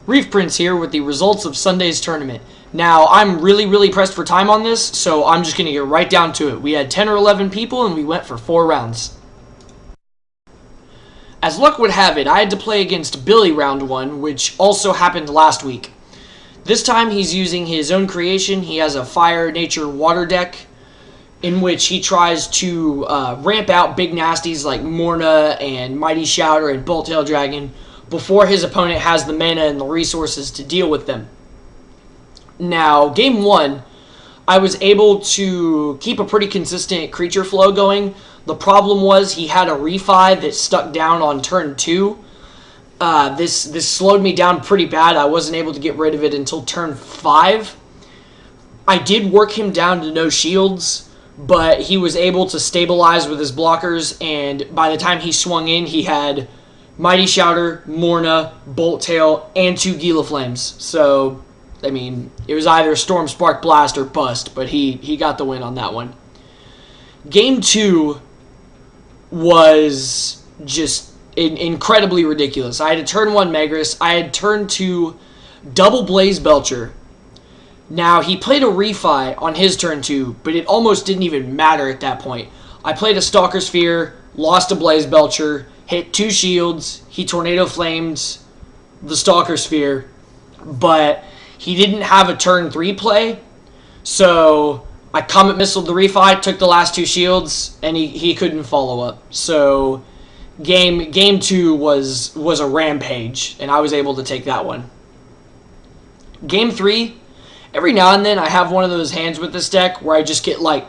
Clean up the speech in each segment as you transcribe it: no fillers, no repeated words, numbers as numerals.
ReefPrince here with the results of Sunday's tournament. Now, I'm really pressed for time on this, so I'm just going to get right down to it. We had 10 or 11 people, and we went for 4 rounds. As luck would have it, I had to play against Billy round 1, which also happened last week. This time, he's using his own creation. He has a Fire, Nature, Water deck, in which he tries to ramp out big nasties like Morna and Mighty Shouter and Bolttail Dragon before his opponent has the mana and the resources to deal with them. Now, game 1, I was able to keep a pretty consistent creature flow going. The problem was he had a refi that stuck down on turn 2. This slowed me down pretty bad. I wasn't able to get rid of it until turn 5. I did work him down to no shields, but he was able to stabilize with his blockers, and by the time he swung in, he had Mighty Shouter, Morna, Bolttail, and 2 Gilaflames. So, I mean, it was either Stormspark Blast or bust, but he got the win on that one. Game 2 was just incredibly ridiculous. I had a turn 1 Magris. I had turn 2 double Blaze Belcher. Now, he played a refi on his turn 2, but it almost didn't even matter at that point. I played a Stalker Sphere, lost a Blaze Belcher, hit 2 shields, he Tornado Flamed the Stalker Sphere, but he didn't have a turn 3 play, so I Comet Missile the refi, took the last 2 shields, and he couldn't follow up. So game 2 was a rampage, and I was able to take that one. Game 3, every now and then I have one of those hands with this deck where I just get like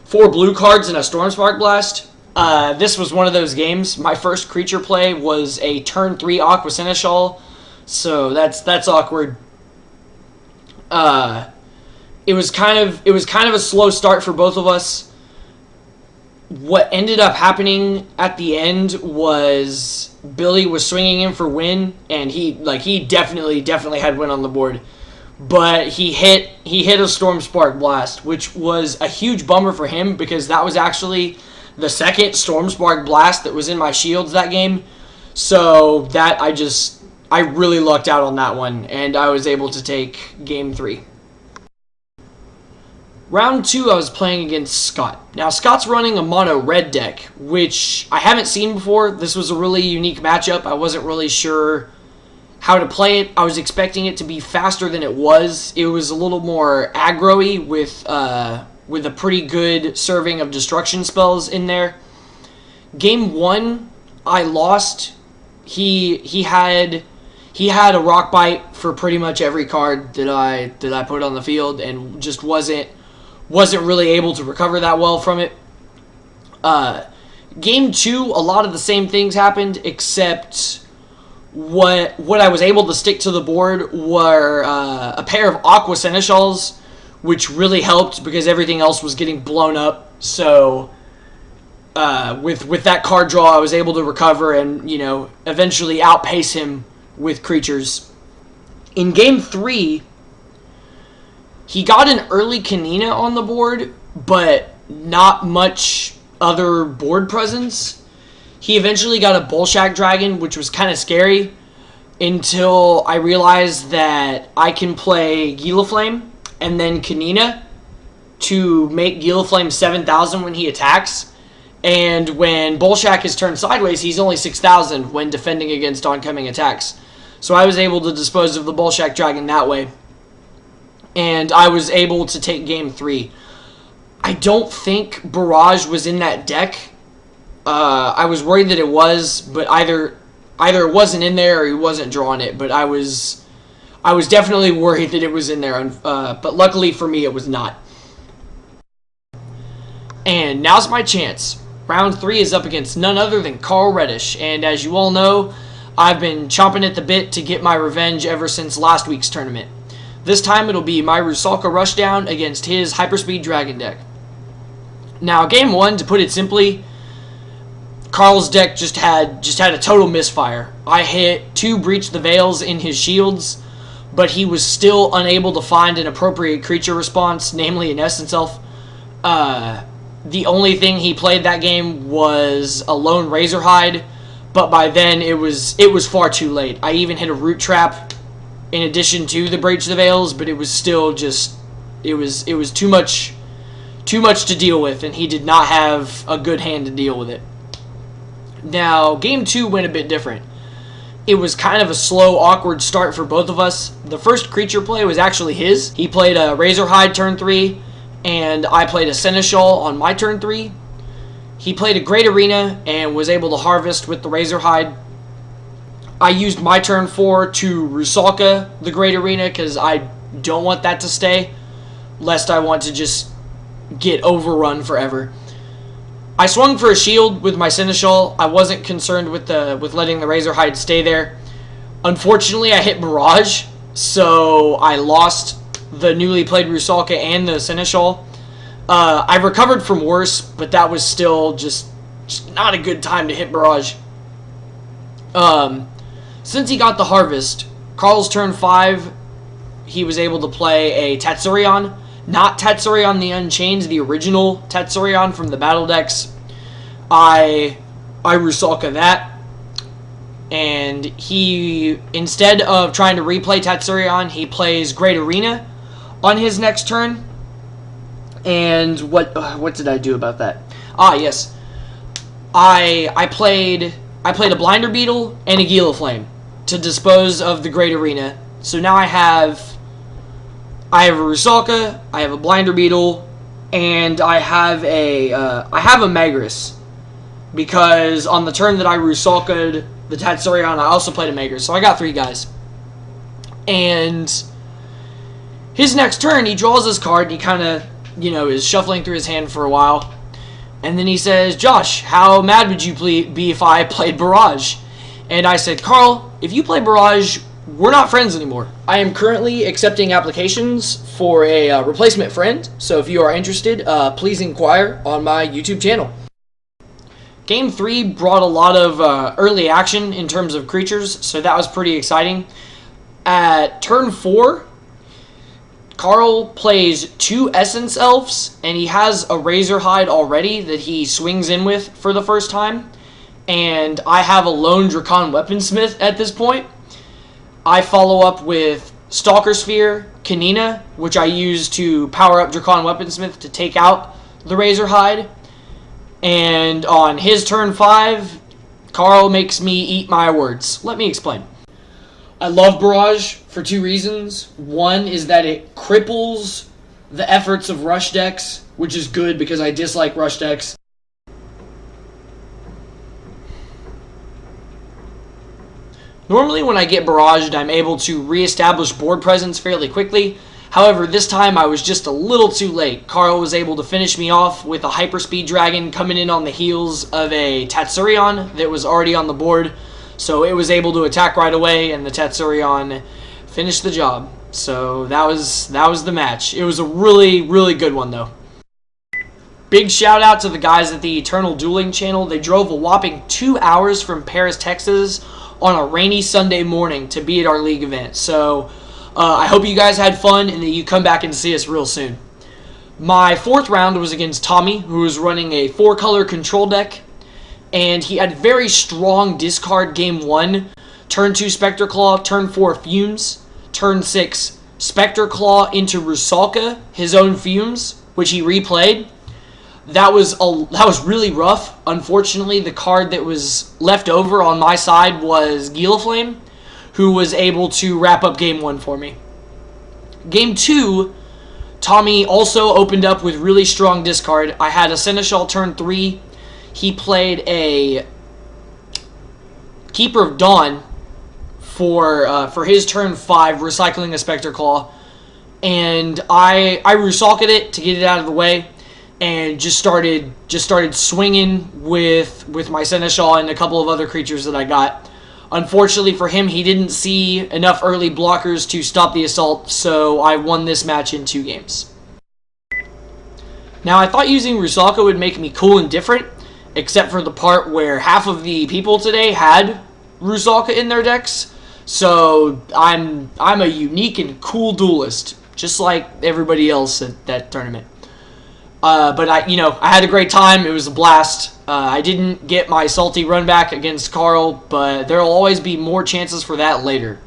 4 blue cards and a Stormspark Blast. This was one of those games. My first creature play was a turn 3 Aqua Seneschal, so that's awkward. It was kind of a slow start for both of us. What ended up happening at the end was Billy was swinging in for win, and he definitely had win on the board. But he hit a Stormspark Blast, which was a huge bummer for him because that was actually the second Stormspark Blast that was in my shields that game. So that I really lucked out on that one, and I was able to take game 3. Round 2, I was playing against Scott. Now, Scott's running a mono red deck, which I haven't seen before. This was a really unique matchup. I wasn't really sure how to play it. I was expecting it to be faster than it was. It was a little more aggro-y with a pretty good serving of destruction spells in there. Game 1, I lost. He had a Rock Bite for pretty much every card that I put on the field, and just wasn't really able to recover that well from it. Game 2, a lot of the same things happened, except what I was able to stick to the board were a pair of Aqua Seneschals, which really helped because everything else was getting blown up. So with that card draw, I was able to recover and, eventually outpace him with creatures. In game 3, he got an early Kenina on the board, but not much other board presence. He eventually got a Bolshak Dragon, which was kind of scary, until I realized that I can play Gilaflame and then Kenina to make Gilaflame 7,000 when he attacks. And when Bolshak is turned sideways, he's only 6,000 when defending against oncoming attacks. So I was able to dispose of the Bolshak Dragon that way. And I was able to take game 3. I don't think Barrage was in that deck. I was worried that it was, but either it wasn't in there or he wasn't drawing it. But I was definitely worried that it was in there. But luckily for me, it was not. And now's my chance. Round 3 is up against none other than Carl Reddish. And as you all know, I've been chomping at the bit to get my revenge ever since last week's tournament. This time it'll be my Rusalka Rushdown against his Hyperspeed Dragon deck. Now, game 1, to put it simply, Carl's deck just had a total misfire. I hit 2 Breach the Veils in his shields, but he was still unable to find an appropriate creature response, namely an Essence Elf. The only thing he played that game was a lone Razorhide, but by then it was far too late. I even hit a Root Trap in addition to the Breach the Veils, but it was still just, it was too much to deal with, and he did not have a good hand to deal with it. Now, game 2 went a bit different. It was kind of a slow, awkward start for both of us. The first creature play was actually his. He played a Razorhide turn 3, and I played a Seneschal on my turn 3. He played a Great Arena and was able to harvest with the Razorhide. I used my turn 4 to Rusalka the Great Arena because I don't want that to stay, lest I want to just get overrun forever. I swung for a shield with my Seneschal. I wasn't concerned with letting the Razorhide stay there. Unfortunately, I hit Barrage, so I lost the newly played Rusalka and the Seneschal. I recovered from worse, but that was still just not a good time to hit Barrage. Since he got the Harvest, Carl's turn 5, he was able to play a Tatsurion. Not Tatsurion the Unchained, the original Tatsurion from the battle decks. I Rusalka that. And he, instead of trying to replay Tatsurion, he plays Great Arena on his next turn. And what did I do about that? Ah, yes. I played a Blinder Beetle and a Gilaflame to dispose of the Great Arena. So now I have a Rusalka, I have a Blinder Beetle, and I have a Magris, because on the turn that I Rusalka'd the Tatsurion, I also played a Magris, so I got 3 guys. And his next turn, he draws his card, and he kind of, is shuffling through his hand for a while, and then he says, "Josh, how mad would you be if I played Barrage?" And I said, "Carl, if you play Barrage, we're not friends anymore." I am currently accepting applications for a replacement friend, so if you are interested, please inquire on my YouTube channel. Game 3 brought a lot of early action in terms of creatures, so that was pretty exciting. At turn 4, Carl plays 2 Essence Elves, and he has a Razorhide already that he swings in with for the first time, and I have a lone Drakon Weaponsmith at this point. I follow up with Stalker Sphere, Kenina, which I use to power up Drakon Weaponsmith to take out the Razorhide. And on his turn 5, Carl makes me eat my words. Let me explain. I love Barrage for 2 reasons. One is that it cripples the efforts of rush decks, which is good because I dislike rush decks. Normally when I get barraged, I'm able to re-establish board presence fairly quickly. However, this time I was just a little too late. Carl was able to finish me off with a Hyperspeed Dragon coming in on the heels of a Tatsurion that was already on the board. So it was able to attack right away, and the Tatsurion finished the job. So that was the match. It was a really, really good one, though. Big shout out to the guys at the Eternal Dueling channel. They drove a whopping 2 hours from Paris, Texas on a rainy Sunday morning to be at our league event. So I hope you guys had fun and that you come back and see us real soon. My 4th round was against Tommy, who was running a 4-color control deck, and he had very strong discard game 1. Turn 2 Spectre Claw, turn 4 Fumes, turn 6 Spectre Claw into Rusalka, his own Fumes, which he replayed. That was really rough. Unfortunately, the card that was left over on my side was Gilaflame, who was able to wrap up game 1 for me. Game 2, Tommy also opened up with really strong discard. I had a Seneschal turn 3. He played a Keeper of Dawn for his turn 5, recycling a Spectre Claw, and I Rusalka'd it to get it out of the way, and just started swinging with my Seneschal and a couple of other creatures that I got. Unfortunately for him, he didn't see enough early blockers to stop the assault, so I won this match in 2 games. Now, I thought using Rusalka would make me cool and different, except for the part where half of the people today had Rusalka in their decks, so I'm a unique and cool duelist, just like everybody else at that tournament. But I had a great time. It was a blast. I didn't get my salty run back against Carl, but there will always be more chances for that later.